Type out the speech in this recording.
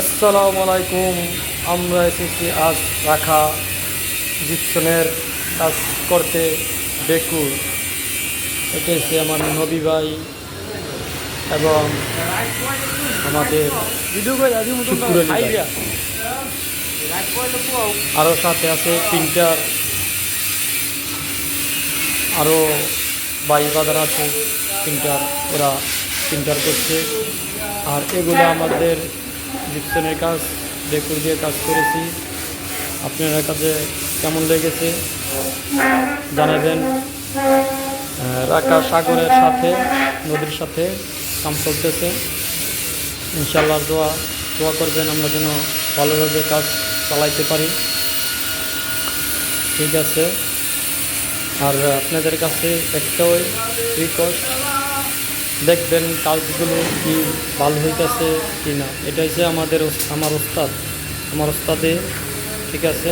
আসসালামু আলাইকুম। আমরা এসেছি আজ রাখা জিপসনের কাজ করতে বেকুর। এটা হচ্ছে আমার নবী ভাই এবং আমাদের শুক্রনী ভাই। আরও সাথে আছে প্রিন্টার, আরও ভাই বাজার আছে প্রিন্টার, ওরা প্রিন্টার করছে। আর এগুলো আমাদের জিপসনের কাজ, বেকুর দিয়ে কাজ করেছি। আপনার কাছে কেমন লেগেছে জানাবেন। রাকা সাগরের সাথে, নদীর সাথে কাম চলতেছে। ইনশাল্লাহ দোয়া করবেন আমরা যেন ভালোভাবে কাজ চালাইতে পারি। ঠিক আছে। আর আপনাদের কাছে একটাই রিকোয়েস্ট, দেখবেন কাজগুলো কি ভালো হইতেছে কি না। এটা হচ্ছে আমার ওস্তাদে। ঠিক আছে।